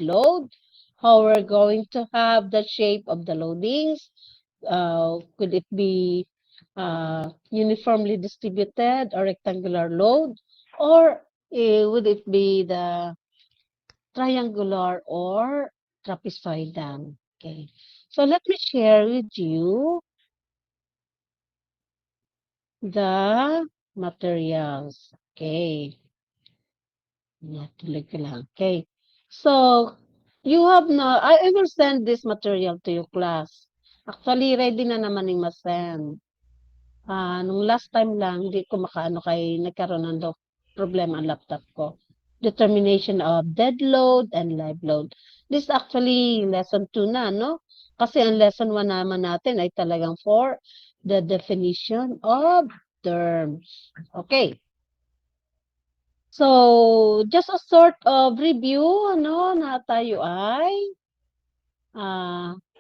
load, how we're going to have the shape of the loadings. Could it be uniformly distributed or rectangular load, or would it be the triangular or trapezoidal? Okay, so let me share with you the materials. Okay. Tuloy ko lang. Okay. So, you have na, I will send this material to your class. Actually, ready na naman yung ma-send. Nung last time lang, hindi ko makaano kay nagkaroon ng problema ang laptop ko. Determination of dead load and live load. This actually lesson 2 na, no? Kasi ang lesson 1 naman natin ay talagang for the definition of terms. Okay. So, just a sort of review, ano, na tayo ay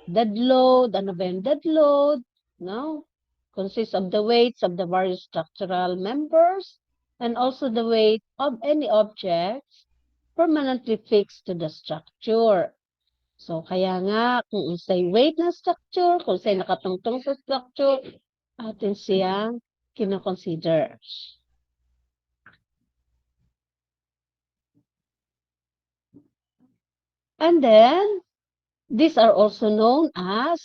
dead load, ano ba yung dead load, no? Consists of the weights of the various structural members and also the weight of any objects permanently fixed to the structure. So, kaya nga, kung say weight ng structure, kung say nakatungtong sa structure, atin siyang kinoconsider. And then, these are also known as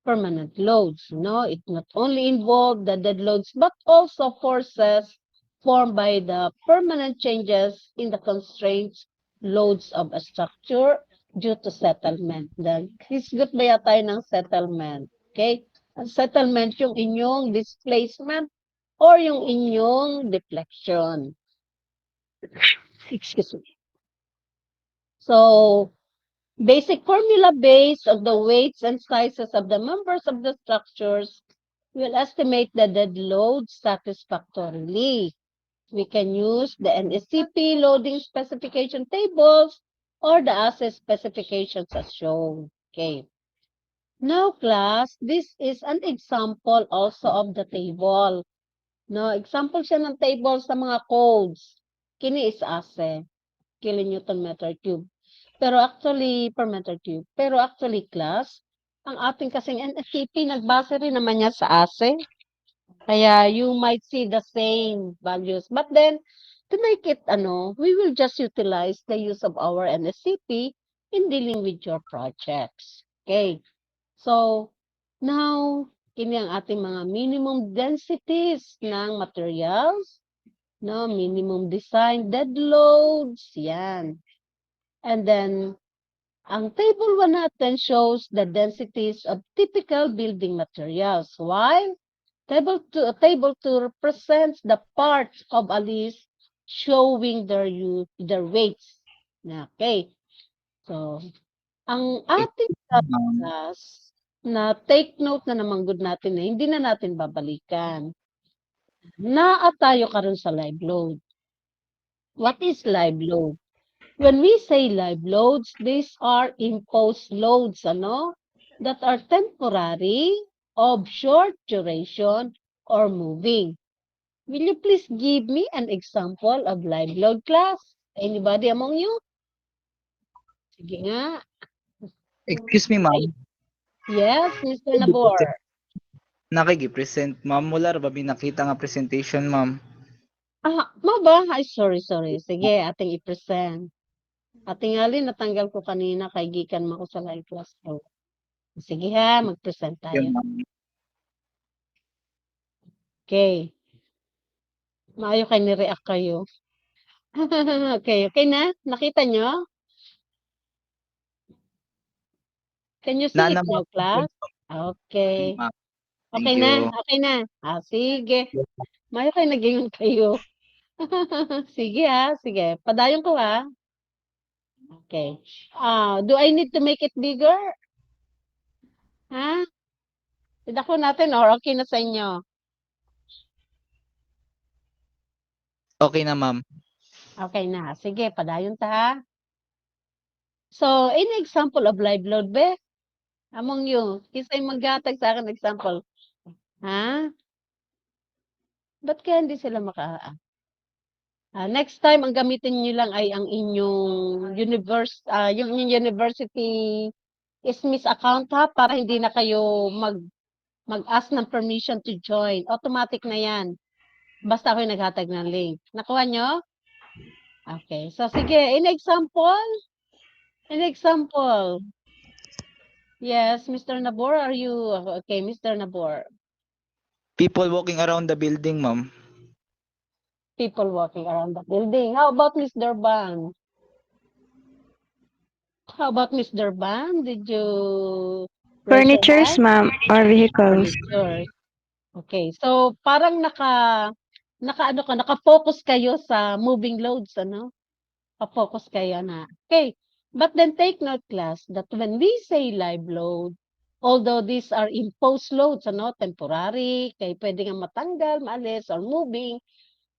permanent loads. No, it not only involves the dead loads, but also forces formed by the permanent changes in the constraints loads of a structure due to settlement. Hisgot ba tayo ng settlement? Okay? Ang settlement yung inyong displacement or yung inyong deflection. Excuse me. So, basic formula based on the weights and sizes of the members of the structures will estimate the dead load satisfactorily. We can use the NSCP loading specification tables or the assay specifications as shown. Okay. Now, class, this is an example also of the table. No, example siya ng table sa mga codes. Kini is assay, kilonewton meter cube. Pero actually, per meter cube. Pero actually, class, ang ating kasing NFTP, nagbase rin naman niya sa ASE. Kaya you might see the same values. But then, to make it, we will just utilize the use of our NSCP in dealing with your projects. Okay. So, now, kini ang ating mga minimum densities ng materials. No, minimum design dead loads. Yan. And then, ang table 1 natin shows the densities of typical building materials, while table 2 represents the parts of a list showing their weights. Okay. So, ang ating class na take note na naman good natin na hindi na natin babalikan. Naa tayo karon sa live load. What is live load? When we say live loads, these are imposed loads, that are temporary, of short duration, or moving. Will you please give me an example of live load, class? Anybody among you? Sige nga. Excuse me, ma'am. Yes, Mr. Nabor. Nakigi-present, ma'am. Wala ra ba nakita nga presentation, ma'am? Mo ba? Ay, sorry. Sige, ating i-present. Ating natanggal ko kanina kay gikan mo ko sa live class. Sige ha, mag-present tayo. Yun, ma'am. Okay. Maayo kayo ni-react kayo. Okay na? Nakita nyo? Can you see it Naana, now, ma'am. class? Okay. Ma'am. Thank Okay na? you. Okay na? Sige. Maayo kayo naging kayo. Sige sige. Padayon ko ha. Okay. Do I need to make it bigger? Ha? Tidako natin or okay na sa inyo? Okay na, ma'am. Okay na. Sige, padayon ta ha. So, any example of live load be? Among you, kisay maghatag sa akin example. Ha? Ba't kaya hindi sila Next time, ang gamitin niyo lang ay ang inyong yung inyong university SMIS account ha, para hindi na kayo mag-ask ng permission to join. Automatic na yan. Basta ako yung naghatag ng link. Nakuha nyo? Okay. So, sige. In example. Yes, Mr. Nabor, are you? Okay, Mr. Nabor. People walking around the building, ma'am. People walking around the building. How about Miss Durban? Did you raise your Furnitures, hand? ma'am, or vehicles. Furniture. Okay. So, parang naka-focus kayo sa moving loads, ano? Focus kayo na. Okay. But then take note, class, that when we say live load, although these are imposed loads, ano, temporary, kaya pwede nga matanggal, maalis, or moving,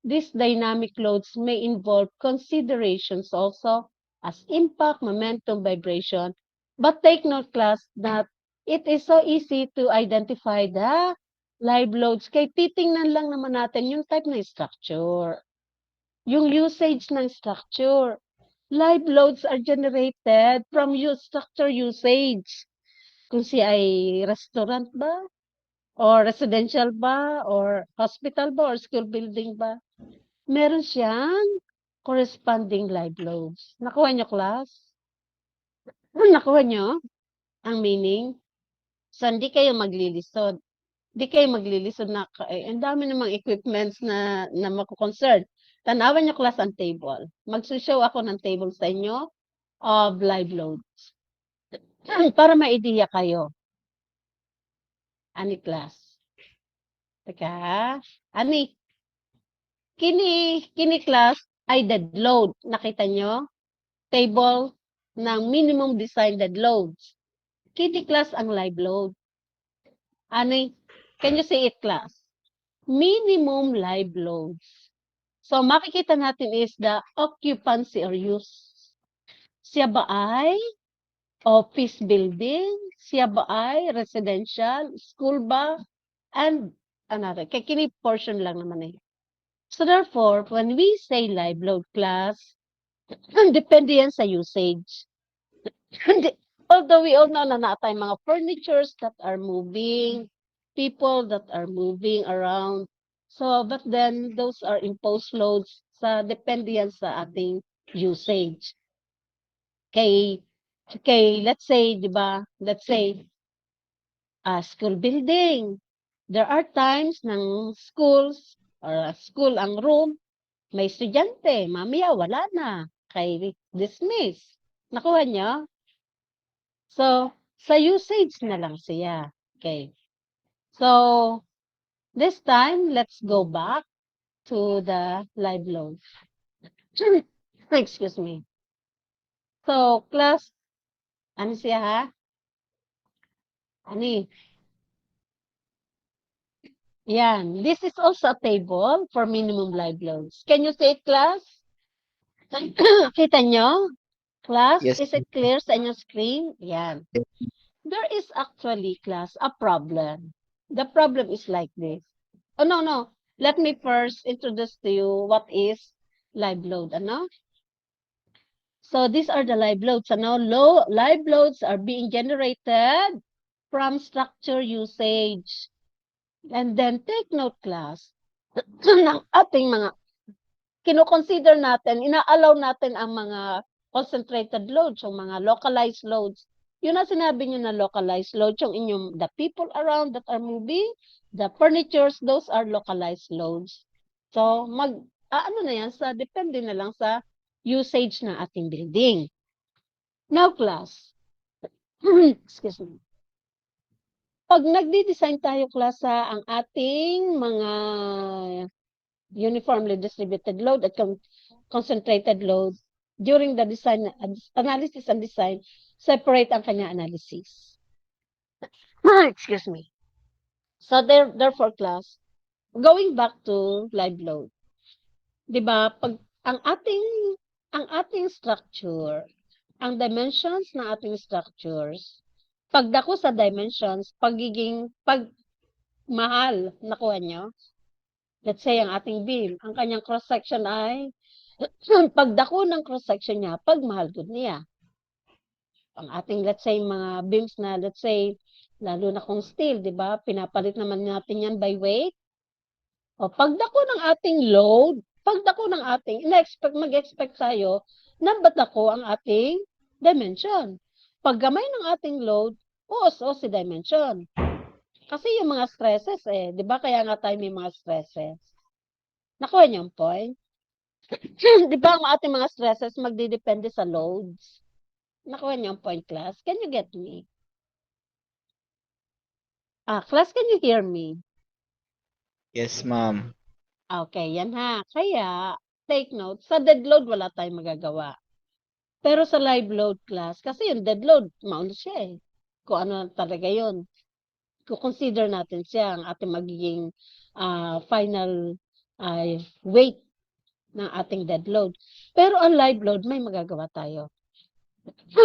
these dynamic loads may involve considerations also as impact, momentum, vibration. But take note, class, that it is so easy to identify the live loads. Kaya titingnan lang naman natin yung type ng structure, yung usage ng structure. Live loads are generated from structure usage. Kung siya ay restaurant ba, or residential ba, or hospital ba, or school building ba, meron siyang corresponding live loads. Nakuha niyo, class? Nakuha niyo ang meaning? So, hindi kayo maglilisod. Hindi kayo maglilisod na, ang dami namang equipments na mako-concern. Tanawan niyo, class, ang table. Magsushow ako ng table sa inyo of live loads. Para ma-idea kayo. Ani, class? Teka, ani? Kini class ay dead load. Nakita nyo? Table ng minimum design dead loads. Kini class ang live load. Ani? Can you say it, class? Minimum live loads. So, makikita natin is the occupancy or use. Siya ba ay office building? Siya ba ay residential? School ba? And another. Kaya kini portion lang naman eh. So therefore, when we say live load, class, depende yan sa usage. Although we all know na natay mga furnitures that are moving, people that are moving around. So, but then those are imposed loads depende yan sa ating usage. Let's say, di ba? Let's say, school building. There are times ng schools or school ang room, may estudyante, mamaya wala na, kay dismiss. Nakuha niyo? So, sa usage na lang siya. Okay. So, this time, let's go back to the live load. Excuse me. So, class, ano siya ha? Ani? Yan. This is also a table for minimum live loads. Can you say it, class? Kita nyo? Class, Yes. is it clear sa inyong screen? Yan. There is actually, class, a problem. The problem is like this. Oh, no. Let me first introduce to you what is live load. Ano? So, these are the live loads. Ano? Live loads are being generated from structure usage. And then, take note, class, ng ating mga kino-consider natin, ina-allow natin ang mga concentrated loads, yung mga localized loads. Yun na sinabi nyo na localized loads, yung inyong the people around that are moving, the furnitures, those are localized loads. So, ano na yan, depende na lang sa usage ng ating building. Now, class, excuse me. Pag nagdi-design tayo, class, ang ating mga uniformly distributed load at concentrated load, during the design analysis and design, separate ang kanya analysis. Excuse me. So therefore, class, going back to live load, 'di ba? Pag ang ating structure, ang dimensions ng ating structures, pagdako sa dimensions, mahal, nakuha nyo? Let's say ang ating beam, ang kanyang cross section ay Pagdako ng cross-section niya, pagmahal gud niya. Ang ating, let's say, mga beams na, let's say, lalo na kung steel, di ba? Pinapalit naman natin yan by weight. O, pagdako ng ating load, pagdako ng ating, mag-expect tayo na badako ang ating dimension. Paggamay ng ating load, uos-os si dimension. Kasi yung mga stresses di ba? Kaya nga tayo may mga stresses. Nakuha niyo yung point? Di ba ang ating mga stresses magdidepende sa loads? Nakuha niyo yung point, class? Can you get me? Class, can you hear me? Yes, ma'am. Okay, yan ha. Kaya, take note, sa dead load, wala tayong magagawa. Pero sa live load, class, kasi yung dead load, mauna siya Kung ano talaga yun. Consider natin siya ang ating magiging final weight ng ating dead load. Pero ang live load, may magagawa tayo.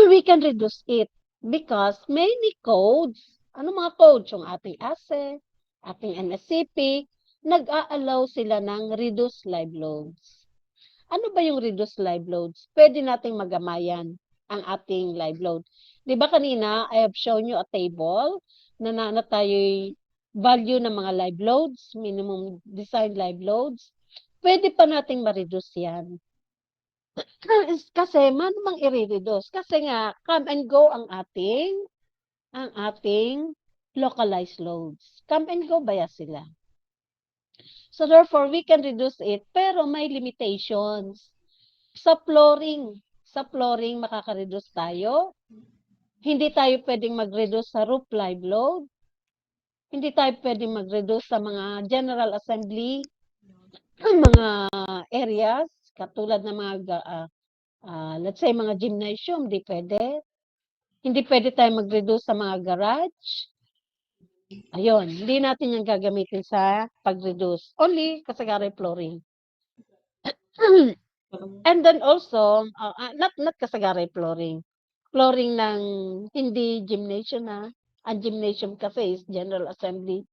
We can reduce it because many codes, ano mga codes? Yung ating ASE, ating NSCP, nag-a-allow sila ng reduced live loads. Ano ba yung reduced live loads? Pwede nating magamayan ang ating live load. Di ba kanina, I have shown you a table na tayo'y value ng mga live loads, minimum design live loads. Pwede pa nating ma-reduce yan. Kasi, manumang i-reduce. Kasi nga, come and go ang ating localized loads. Come and go ba sila? So, therefore, we can reduce it, pero may limitations. Sa flooring, makaka-reduce tayo. Hindi tayo pwedeng mag-reduce sa roof live load. Hindi tayo pwedeng mag-reduce sa mga general assembly, mga areas, katulad ng mga let's say, mga gymnasium, di pwede. Hindi pwede tayo mag-reduce sa mga garage. Ayun, hindi natin yung gagamitin sa pag-reduce. Only kasagaray flooring. And then also, not kasagaray flooring. Flooring ng hindi gymnasium na. Ang gymnasium kasi is General Assembly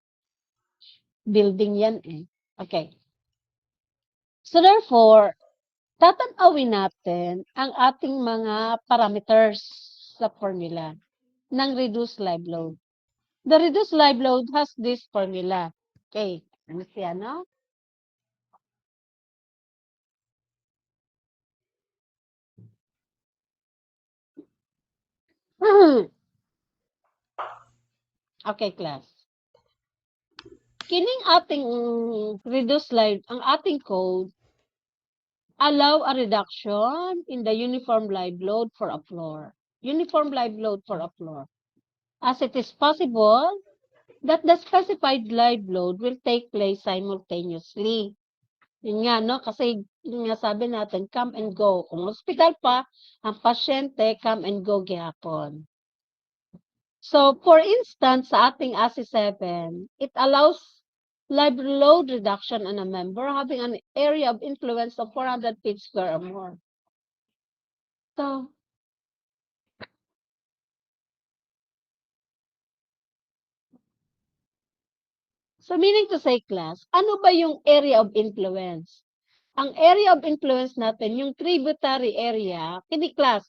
building yan Okay. So therefore, tatanawin natin ang ating mga parameters sa formula ng reduced live load. The reduced live load has this formula. Okay. Ano siya, no? Okay, class. Kining ating reduced live, ang ating code, allow a reduction in the uniform live load for a floor. Uniform live load for a floor. As it is possible that the specified live load will take place simultaneously. Yun nga, no? Kasi yung nga sabi natin, come and go. Kung hospital pa, ang pasyente, come and go gihapon. So, for instance, sa ating ASI 7, it allows live load reduction on a member having an area of influence of 400 feet square or more. So, meaning to say, class, ano ba yung area of influence? Ang area of influence natin, yung tributary area, kini class,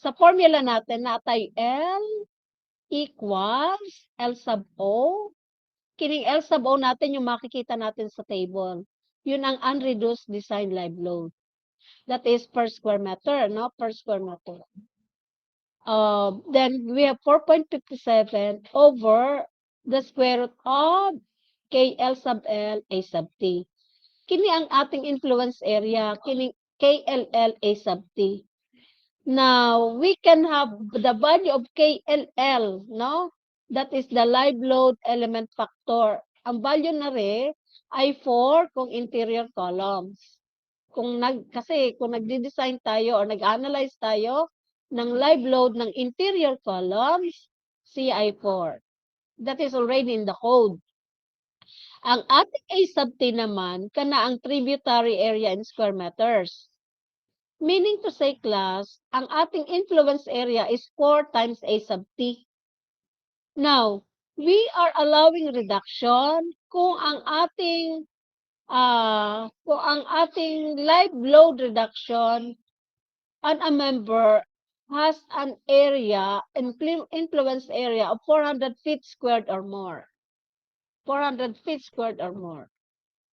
sa formula natin, natay L equals L sub O. Kining L sub O natin, yung makikita natin sa table. Yun ang unreduced design live load. That is per square meter, no? Per square meter. Then we have 4.57 over the square root of KL sub L A sub T. Kini ang ating influence area, kini KLL A sub T. Now, we can have the value of KLL, no? That is the live load element factor. Ang value na rin ay 4 kung interior columns. Kasi kung nagde-design tayo or nag-analyze tayo ng live load ng interior columns, CI4. That is already in the code. Ang ating A sub T naman, kana ang tributary area in square meters. Meaning to say, class, ang ating influence area is 4 times A sub T. Now, we are allowing reduction kung ang ating kung ang ating live load reduction on a member has an area, influence area of 400 feet squared or more. 400 feet squared or more.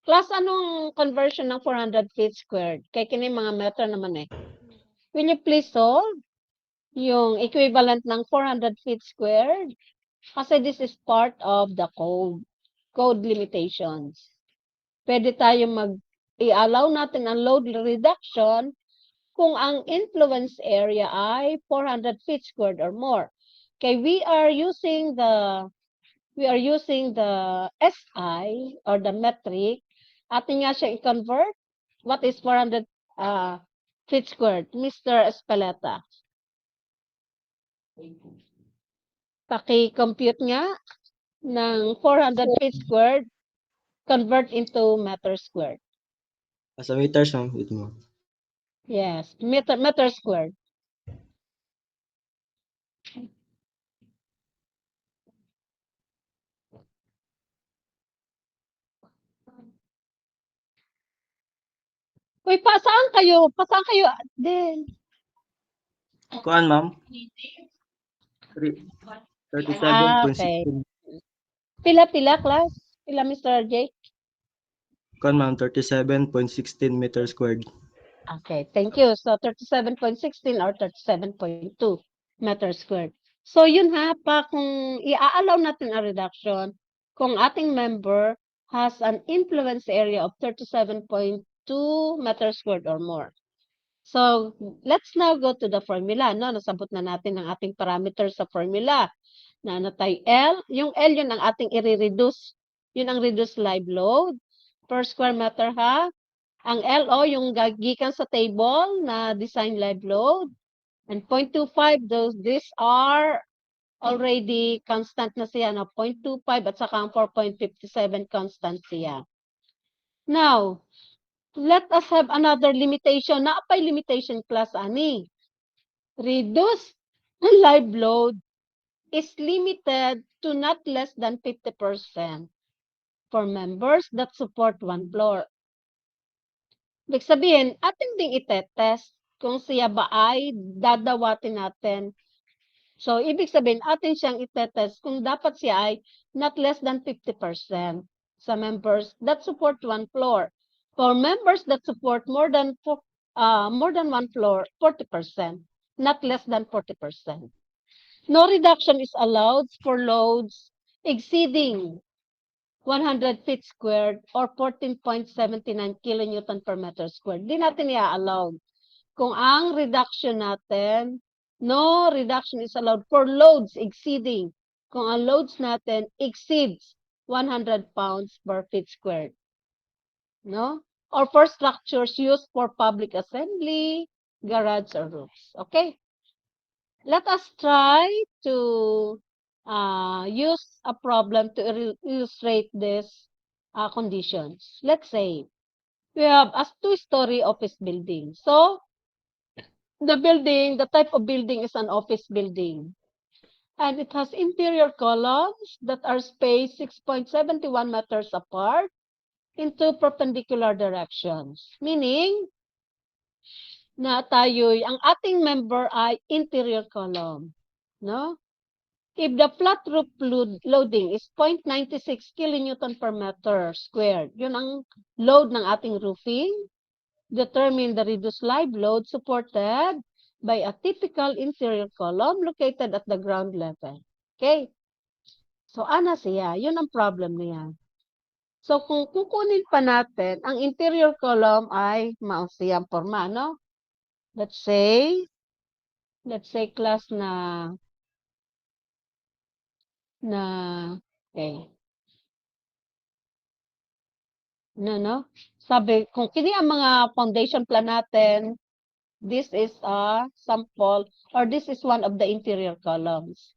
Class, anong conversion ng 400 feet squared? Kaya kini mga meter naman eh. Will you please solve yung equivalent ng 400 feet squared? Kasi this is part of the code limitations. Pwede tayo i-allow natin ang load reduction kung ang influence area ay 400 feet squared or more. Okay, we are using the SI or the metric. Atin nga siya i-convert. What is 400 feet squared? Mr. Espeleta. Paki-compute nga ng 400 feet squared, convert into meter squared. Sa meters, ma'am. Wait mo. Yes, meter squared. Uy, pasaan kayo? Pasaan kayo? Then, Kuan, ma'am. 37.16. okay. Pila, class? Pila, Mr. J? Kuan, ma'am. 37.16 meters squared. Okay, thank you. So, 37.16 or 37.2 meter squared. So, yun ha, kung i-allow natin a reduction, kung ating member has an influence area of 37.2 meter squared or more. So, let's now go to the formula. No? Nasabot na natin ang ating parameters sa formula. Na tayo L. Yung L, yun ang ating i-reduce. Yun ang reduced live load per square meter ha. Ang LO, yung gigikan sa table na design live load. And 0.25, these are already constant na siya, no? 0.25 at saka ang 4.57 constant siya. Now, let us have another limitation. Naapay limitation class ani. Reduced live load is limited to not less than 50% for members that support one floor. Ibig sabihin, atin ding itetest kung siya ba ay dadawatin natin. So, ibig sabihin, atin siyang itetest kung dapat siya ay not less than 50% sa members that support one floor. For members that support more than one floor, 40%, not less than 40%. No reduction is allowed for loads exceeding 100 feet squared or 14.79 kilonewton per meter squared. Di natin i-allow. Kung ang reduction natin, no reduction is allowed for loads exceeding. Kung ang loads natin exceeds 100 pounds per feet squared. No? Or for structures used for public assembly, garage, or roofs. Okay? Let us try to use a problem to illustrate these conditions. Let's say we have a two-story office building. So, the type of building is an office building. And it has interior columns that are spaced 6.71 meters apart in two perpendicular directions. Meaning, na ang ating member ay interior column. No? If the flat roof loading is 0.96 kilonewton per meter squared, yun ang load ng ating roofing, determine the reduced live load supported by a typical interior column located at the ground level. Okay? So, ana siya. Yun ang problem niya. So, kung kukunin pa natin, ang interior column ay mausiyang forma, no? Let's say class na okay. No? Sabi, kung kini ang mga foundation plan natin, this is a sample or this is one of the interior columns.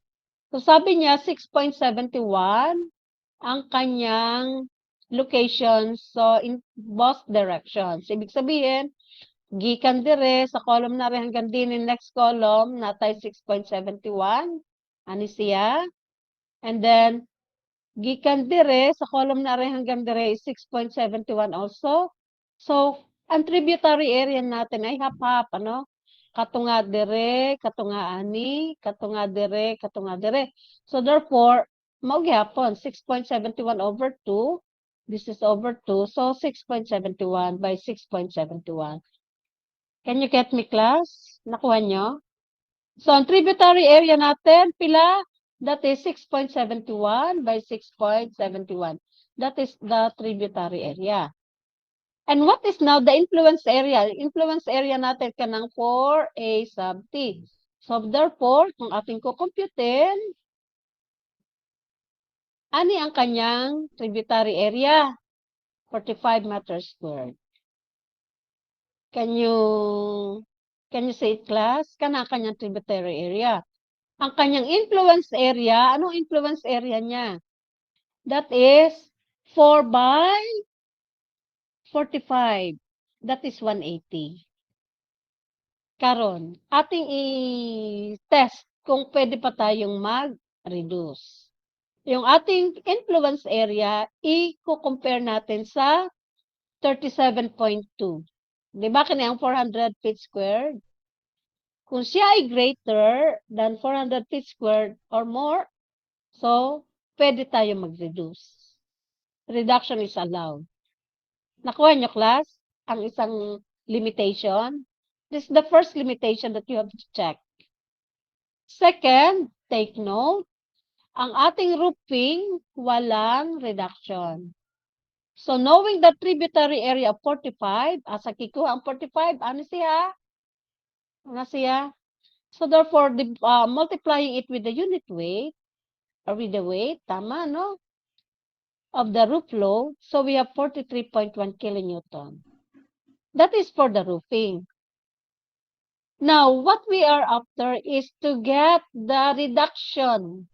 So sabi niya 6.71 ang kanyang location so in both directions. Ibig sabihin, gikan dire sa column na rin hanggang din in next column natay 6.71 ani siya. And then Gikan dire, sa column na rin hanggang dire is 6.71 also. So, ang tributary area natin ay hap-hap, ano? Katunga dire, katunga ani, katunga dire, katunga dire. So, therefore, maugyapon, 6.71 over 2. This is over 2. So, 6.71 by 6.71. Can you get me, class? Nakuha nyo? So, ang tributary area natin, pila? That is 6.71 by 6.71. That is the tributary area. And what is now the influence area? Influence area natin kanang 4A sub T. So, therefore, kung ating kukumputin, ani ang kanyang tributary area? 45 meters squared. Can you say it, class? Kana kanyang tributary area. Ang kanyang influence area, anong influence area niya? That is 4 by 45. That is 180. Karon, ating i-test kung pwede pa tayong mag-reduce. Yung ating influence area, i-compare natin sa 37.2. Di ba kanya ang 400 feet squared? Kung siya ay greater than 400 feet squared or more, so, pwede tayo mag-reduce. Reduction is allowed. Nakuha nyo, class? Ang isang limitation. This is the first limitation that you have to check. Second, take note, ang ating roofing, walang reduction. So, knowing the tributary area of 45, asa kikuha ang 45, ano siya? Ano siya? So, therefore, multiplying it with the unit weight, or with the weight, tama, no? Of the roof load, so we have 43.1 kilonewton. That is for the roofing. Now, what we are after is to get the reduction.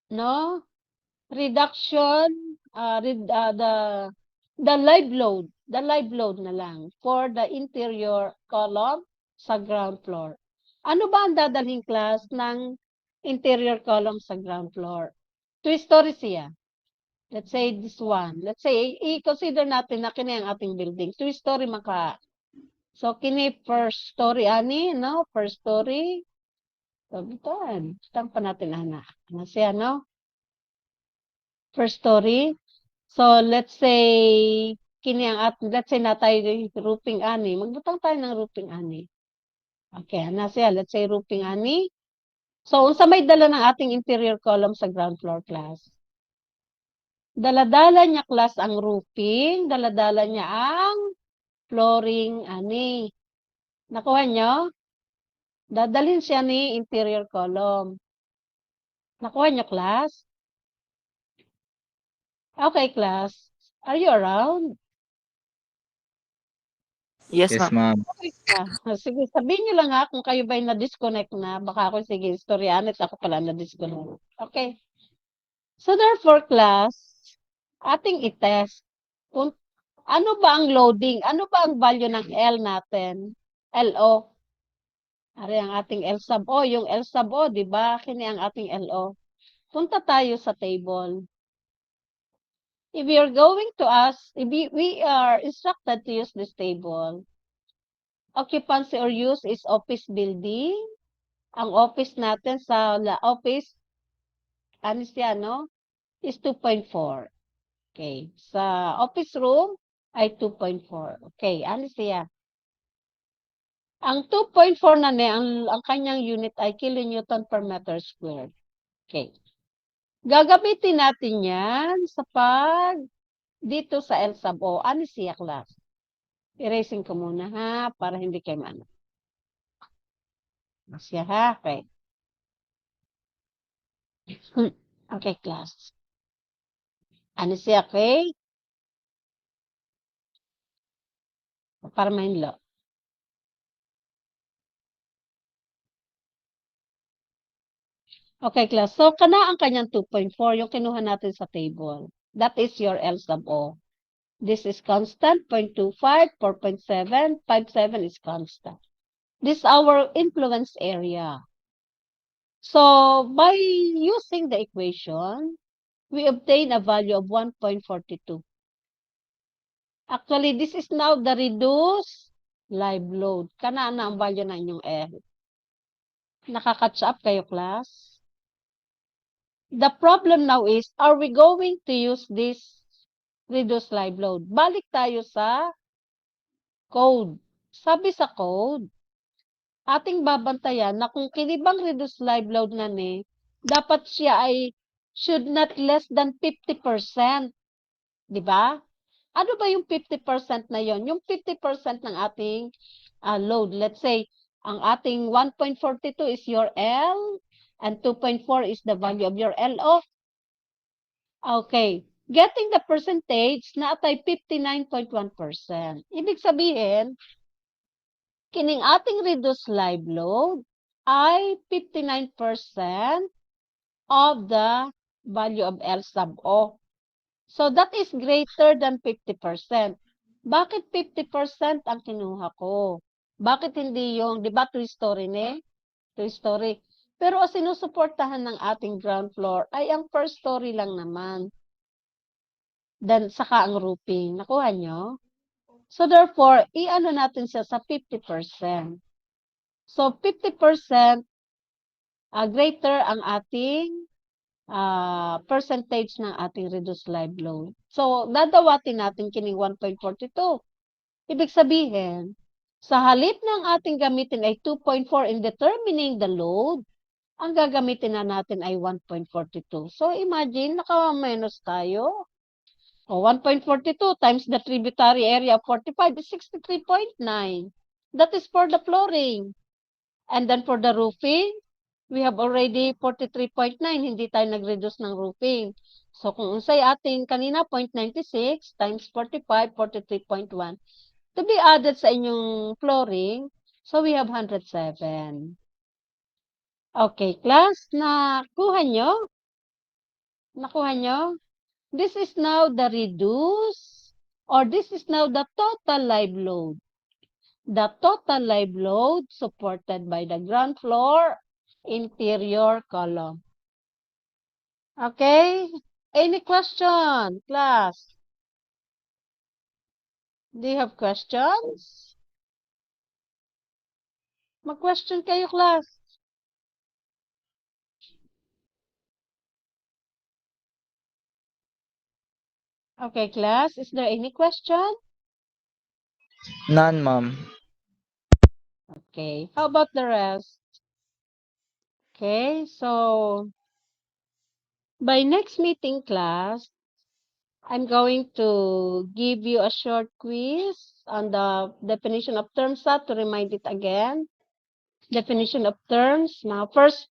No? Reduction, the live load. The live load na lang for the interior column sa ground floor. Ano ba ang dadalhin, class, ng interior column sa ground floor? 2 stories siya. Let's say this one. Let's say, i-consider natin na kini ang ating building. 2-story maka. So, kini first story ani, no? First story. So, bitan. Stampa natin, anak. Ano siya, no? First story. So, let's say, kini ang let's say na tayo roofing ani. Magbutang tayo ng roofing ani. Okay, ano siya? Let's say roofing ani. So, unsa may dala ng ating interior column sa ground floor, class? Daladala niya, class, ang roofing. Daladala niya ang flooring, ani. Nakuha nyo? Dadalhin siya ni interior column. Nakuha nyo, class? Okay, class. Are you around? Yes, Yes, ma'am. ma'am. Okay ka. Sige, sabihin nyo lang ha kung kayo ba'y na-disconnect na. Baka ako, sige, storyanit ako pala na-disconnect. Okay. So, therefore, class, ating i-test kung ano ba ang loading? Ano ba ang value ng L natin? LO. Ari ang ating L sub O. Yung L sub O, di ba? Kini ang ating LO. Punta tayo sa table. If we are going to ask, if we are instructed to use this table, occupancy or use is office building. Ang office natin sa office, ano siya, no? Is 2.4. Okay. Sa office room ay 2.4. Okay. Ano siya? Ang 2.4 na niya, ang kanyang unit ay kilonewton per meter squared. Okay. Gagamitin natin yan sa dito sa L sub O. Ano siya, class? Erasing ko muna ha, para hindi kayo maano. Siya ha, okay. Okay, class. Ano siya, okay? Para mainlo. Okay, class. So, kana ang kanyang 2.4, yung kinuha natin sa table. That is your L sub O. This is constant, 0.25, 4.7, 5.7 is constant. This is our influence area. So, by using the equation, we obtain a value of 1.42. Actually, this is now the reduced live load. Kana na ang value na inyong L. Nakakatch up kayo, class? The problem now is, are we going to use this reduced live load? Balik tayo sa code. Sabi sa code, ating babantayan na kung kinibang reduced live load na ni, dapat siya ay should not less than 50%. Di ba? Ano ba yung 50% na yon? Yung 50% ng ating load. Let's say, ang ating 1.42 is your L and 2.4 is the value of your LO. Okay. Getting the percentage na atay 59.1%. Ibig sabihin, kining ating reduced live load ay 59% of the value of L sub O. So that is greater than 50%. Bakit 50% ang kinuha ko? Bakit hindi yung, di ba, two-story ne? Two-story. Pero ang sinusuportahan ng ating ground floor ay ang first story lang naman. Then, saka ang roofing. Nakuha nyo? So therefore, i-ano natin siya sa 50%. So 50% greater ang ating percentage ng ating reduced live load. So, dadawatin natin kining 1.42. Ibig sabihin, sa halip ng ating gamitin ay 2.4 in determining the load, ang gagamitin na natin ay 1.42. So, imagine, naka-minus tayo. O, 1.42 times the tributary area of 45 is 63.9. That is for the flooring. And then for the roofing, we have already 43.9. Hindi tayo nag-reduce ng roofing. So, kung unsay ating kanina, 0.96 times 45, 43.1. To be added sa inyong flooring, so we have 107. Okay, class, nakuha nyo? Nakuha nyo? This is now the reduce, or this is now the total live load. The total live load supported by the ground floor interior column. Okay? Any question, class? Do you have questions? Mag-question kayo, class. Okay, class. Is there any question? None, ma'am. Okay. How about the rest? Okay, so by next meeting, class, I'm going to give you a short quiz on the definition of terms to remind it again. Definition of terms. Now, first,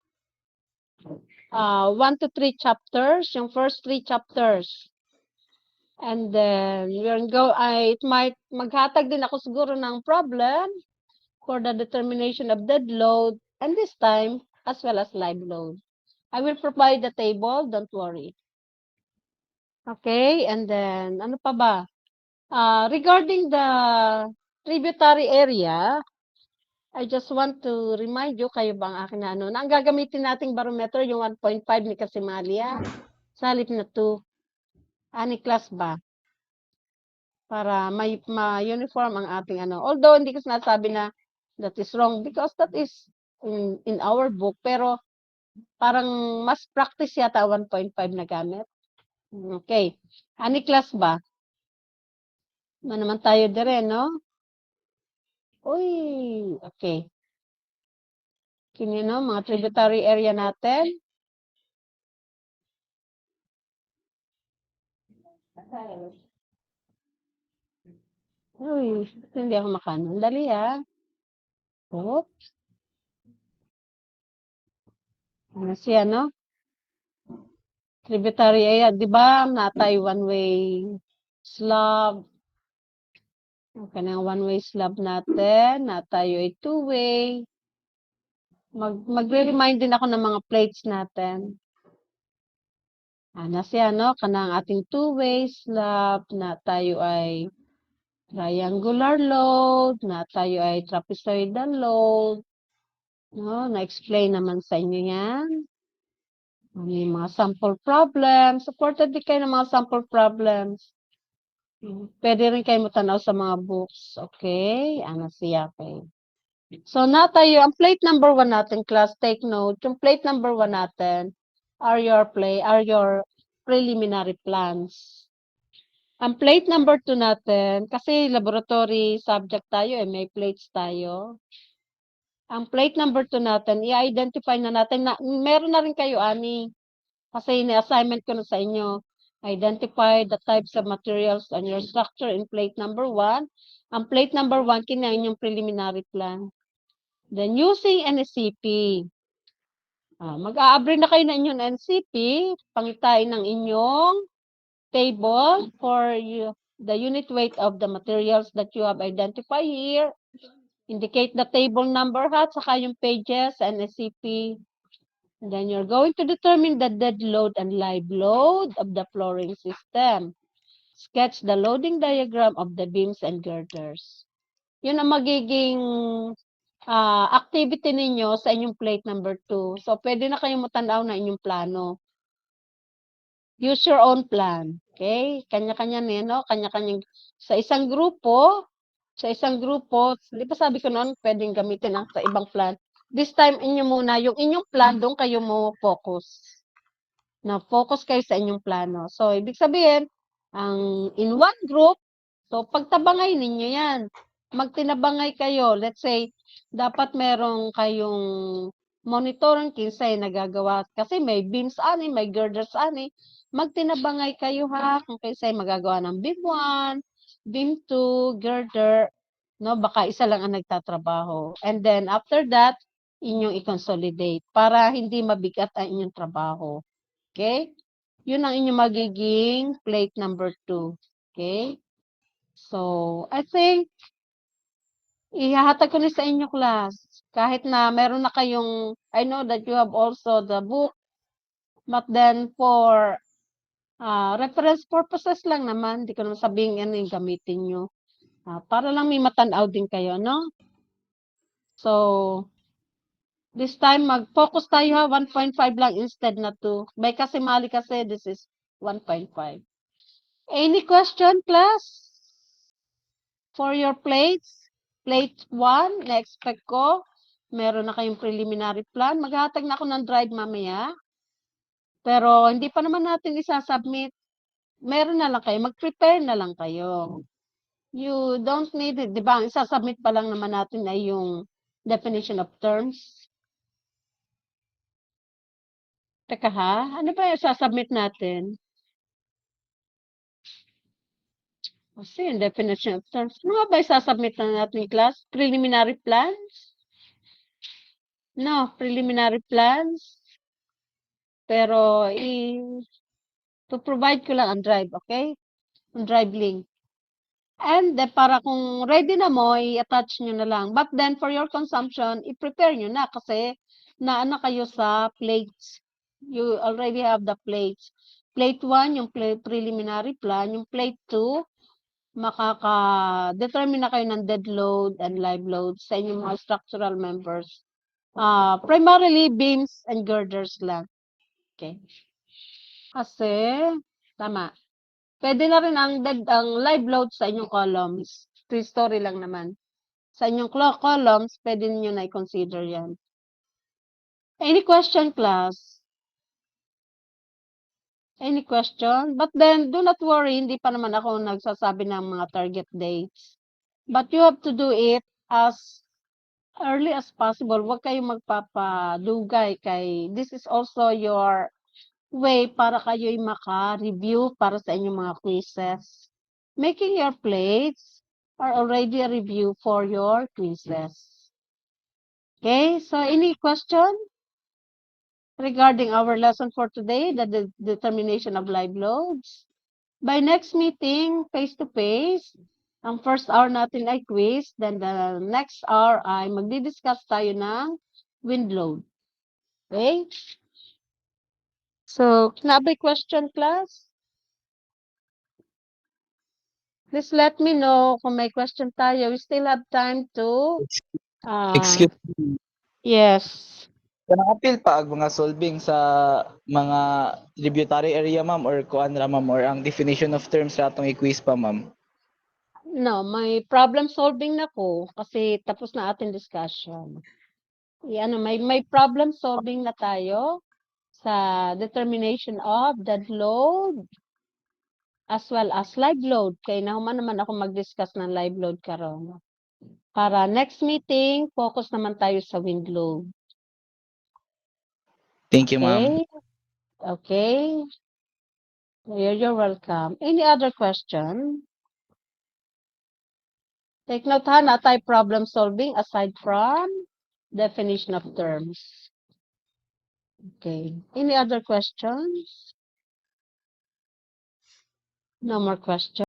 1 to 3 chapters, yung first 3 chapters. And then, it might, maghatag din ako siguro ng problem for the determination of dead load, and this time, as well as live load. I will provide the table, don't worry. Okay, and then, ano pa ba? Regarding the tributary area, I just want to remind you, kayo bang akin na ano, na ang gagamitin nating barometer, yung 1.5 ni Casimalia, sa halip na 2. Ani class ba? Para may ma-uniform ang ating ano. Although, hindi ko sinasabi na that is wrong because that is in our book. Pero, parang mas practice yata 1.5 na gamit. Okay. Ani class ba? Naman tayo dire, no? Uy, okay. Kini, no? Mga tributary area natin. Uy, hindi ako makanon. Dali, ha? Oops. Ano siya, no? Tributary area, di ba? Natay one-way slab. Okay na one-way slab natin. Natayo ay two-way. Magre-remind din ako ng mga plates natin. Ano siya, no? Kanang ating two-way slab na tayo ay triangular load, na tayo ay trapezoidal load, No, na-explain naman sa inyo yan. May mga sample problems. Supported din kayo ng mga sample problems. Pwede rin kayo matanaw sa mga books. Okay? Ano siya kayo. So, na tayo, ang plate number 1 natin, class, take note. Yung plate number 1 natin are your preliminary plans. Ang plate number 2 natin, kasi laboratory subject tayo, may plates tayo. Ang plate number 2 natin, i-identify na natin na meron na rin kayo, ani. Kasi ni-assignment ko na sa inyo. Identify the types of materials and your structure in plate number 1. Ang plate number 1, kinain yung preliminary plan. Then, using NSCP. Mag-a-abri na kayo ng inyong NCP, pangitain ng inyong table for the unit weight of the materials that you have identified here. Indicate the table number ha, saka yung pages and SCP. And then you're going to determine the dead load and live load of the flooring system. Sketch the loading diagram of the beams and girders. Yun ang magiging activity ninyo sa inyong plate number 2. So, pwede na kayong matanaw na inyong plano. Use your own plan. Okay? Kanya-kanya no? Kanya-kanyang sa isang grupo, di ba sabi ko noon, pwedeng gamitin ang sa ibang plan. This time, inyo muna, yung inyong plan, doon kayo mo focus. Na focus kayo sa inyong plano. So, ibig sabihin, in one group, so pagtabangay ninyo yan. Magtinabangay kayo. Let's say, dapat merong kayong monitoring kinsay nagagawa. Kasi may beams ani, may girders ani. Magtinabangay kayo ha kung kinsay magagawa ng beam 1, beam 2, girder. No, baka isa lang ang nagtatrabaho. And then after that, inyong i-consolidate para hindi mabigat ang inyong trabaho. Okay? Yun ang inyong magiging plate number 2. Okay? So, I think ihahatag ko na sa inyo class. Kahit na meron na kayong, I know that you have also the book, but then for reference purposes lang naman, di ko naman sabihin yan yung gamitin nyo. Para lang may matanaw din kayo, no? So, this time, mag-focus tayo ha, 1.5 lang instead na 2. May kasi mali kasi, this is 1.5. Any question, class? For your plates? Plate 1, na-expect ko. Meron na kayong preliminary plan. Maghahatag na ako ng drive mamaya. Pero hindi pa naman natin isasubmit. Meron na lang kayo. Mag-prepare na lang kayo. You don't need it. Di ba? Ang isasubmit pa lang naman natin ay yung definition of terms. Teka ha? Ano ba yung isasubmit natin? Kasi yung definition of terms. Ano ba isasubmit na natin class? Preliminary plans? No, preliminary plans. Pero to provide ko lang ang drive, okay? Ang drive link. And para kung ready na mo, i-attach nyo na lang. But then for your consumption, i-prepare nyo na kasi naana kayo sa plates. You already have the plates. Plate 1, yung preliminary plan. Yung plate 2, makaka-determine na kayo ng dead load and live load sa inyong mga structural members. Primarily, beams and girders lang. Okay. Kasi, tama. Pwede na rin ang live load sa inyong columns. Two-story lang naman. Sa inyong columns, pwede niyo na i-consider yan. Any question, class? Any question? But then, do not worry, hindi pa naman ako nagsasabi ng mga target dates. But you have to do it as early as possible. Huwag kayong magpapadugay kay this is also your way para kayo'y maka-review para sa inyong mga quizzes. Making your plates are already a review for your quizzes. Okay, so any question regarding our lesson for today, the determination of live loads? By next meeting, face-to-face, ang first hour natin ay quiz, then the next hour ay magdi-discuss tayo ng wind load. Okay? So, may question, class? Please let me know kung may question tayo. We still have time to Excuse Yes. Kanang-apil pa ang mga solving sa mga tributary area, ma'am, or kuan ra, ma'am, or ang definition of terms ra atong i-quiz pa, ma'am. No, may problem solving na ko kasi tapos na ating discussion. Yan, may problem solving na tayo sa determination of dead load as well as live load. Kaya nahuman naman ako mag-discuss ng live load karon. Para next meeting, focus naman tayo sa wind load. Thank you, ma'am. Okay. You're welcome. Any other question? Take note ha, na tayo problem solving aside from definition of terms. Okay. Any other questions? No more questions.